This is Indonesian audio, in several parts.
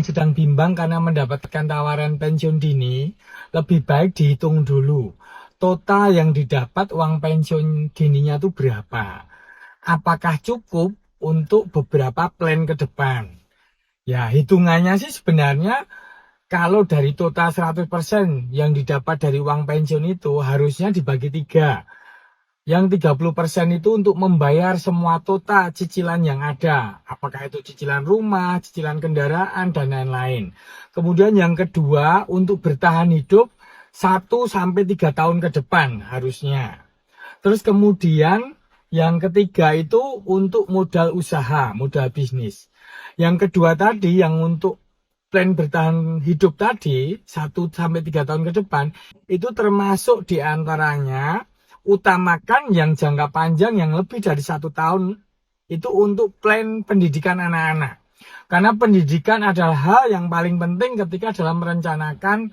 sedang bimbang karena mendapatkan tawaran pensiun dini, lebih baik dihitung dulu. Total yang didapat uang pensiun dininya itu berapa? Apakah cukup untuk beberapa plan ke depan? Ya, hitungannya sih sebenarnya kalau dari total 100% yang didapat dari uang pensiun itu harusnya dibagi 3. Yang 30% itu untuk membayar semua total cicilan yang ada. Apakah itu cicilan rumah, cicilan kendaraan, dan lain-lain. Kemudian yang kedua untuk bertahan hidup 1-3 tahun ke depan harusnya. Terus kemudian yang ketiga itu untuk modal usaha, modal bisnis. Yang kedua tadi yang untuk plan bertahan hidup tadi 1-3 tahun ke depan itu termasuk diantaranya utamakan yang jangka panjang yang lebih dari 1 tahun itu untuk plan pendidikan anak-anak. Karena pendidikan adalah hal yang paling penting ketika dalam merencanakan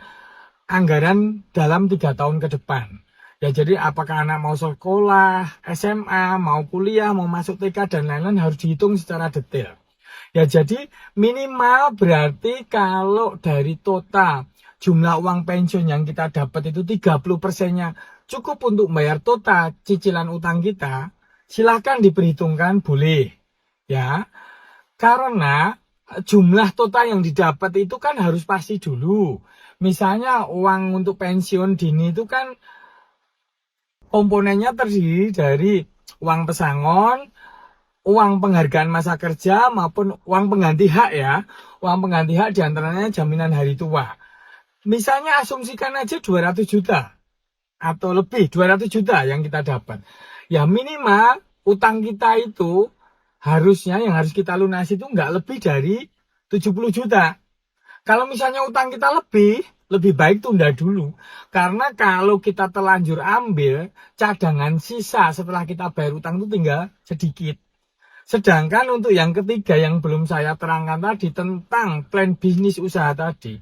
anggaran dalam 3 tahun ke depan. Ya jadi apakah anak mau sekolah, SMA, mau kuliah, mau masuk TK dan lain-lain harus dihitung secara detail. Ya jadi minimal berarti kalau dari total jumlah uang pensiun yang kita dapat itu 30%-nya cukup untuk bayar total cicilan utang kita, silahkan diperhitungkan boleh. Ya, karena jumlah total yang didapat itu kan harus pasti dulu. Misalnya uang untuk pensiun dini itu kan komponennya terdiri dari uang pesangon, uang penghargaan masa kerja maupun uang pengganti hak ya. Uang pengganti hak diantaranya jaminan hari tua. Misalnya asumsikan aja 200 juta atau lebih 200 juta yang kita dapat. Ya minimal utang kita itu harusnya yang harus kita lunasi itu nggak lebih dari 70 juta. Kalau misalnya utang kita lebih baik tunda dulu. Karena kalau kita terlanjur ambil, cadangan sisa setelah kita bayar utang itu tinggal sedikit. Sedangkan untuk yang ketiga yang belum saya terangkan tadi tentang plan bisnis usaha tadi,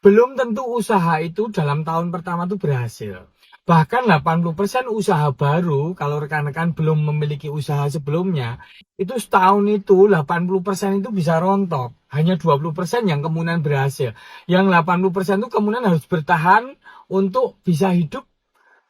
belum tentu usaha itu dalam tahun pertama itu berhasil. Bahkan 80% usaha baru, kalau rekan-rekan belum memiliki usaha sebelumnya, itu setahun itu 80% itu bisa rontok. Hanya 20% yang kemudian berhasil. Yang 80% itu kemudian harus bertahan untuk bisa hidup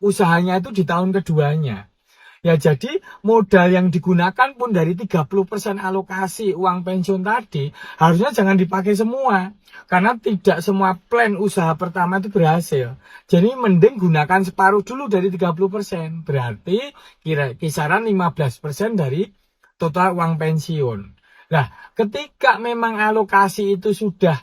usahanya itu di tahun keduanya. Ya jadi modal yang digunakan pun dari 30% alokasi uang pensiun tadi harusnya jangan dipakai semua. Karena tidak semua plan usaha pertama itu berhasil. Jadi mending gunakan separuh dulu dari 30%. Berarti kisaran 15% dari total uang pensiun. Nah ketika memang alokasi itu sudah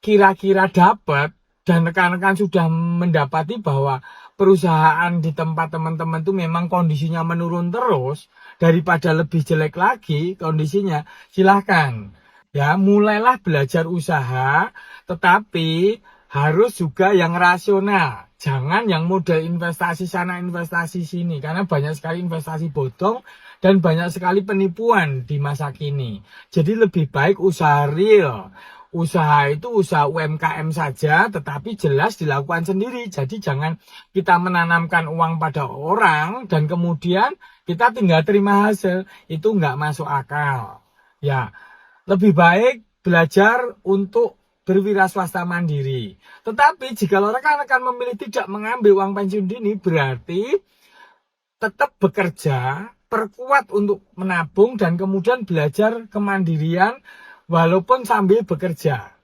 kira-kira dapat dan rekan-rekan sudah mendapati bahwa perusahaan di tempat teman-teman itu memang kondisinya menurun terus daripada lebih jelek lagi kondisinya, silahkan ya mulailah belajar usaha, tetapi harus juga yang rasional, jangan yang model investasi sana investasi sini karena banyak sekali investasi bodong dan banyak sekali penipuan di masa kini. Jadi lebih baik usaha real. Usaha itu usaha UMKM saja tetapi jelas dilakukan sendiri. Jadi jangan kita menanamkan uang pada orang dan kemudian kita tinggal terima hasil. Itu nggak masuk akal. Ya, lebih baik belajar untuk berwira swasta mandiri. Tetapi jika rekan-rekan memilih tidak mengambil uang pensiun dini berarti tetap bekerja, perkuat untuk menabung dan kemudian belajar kemandirian walaupun sambil bekerja.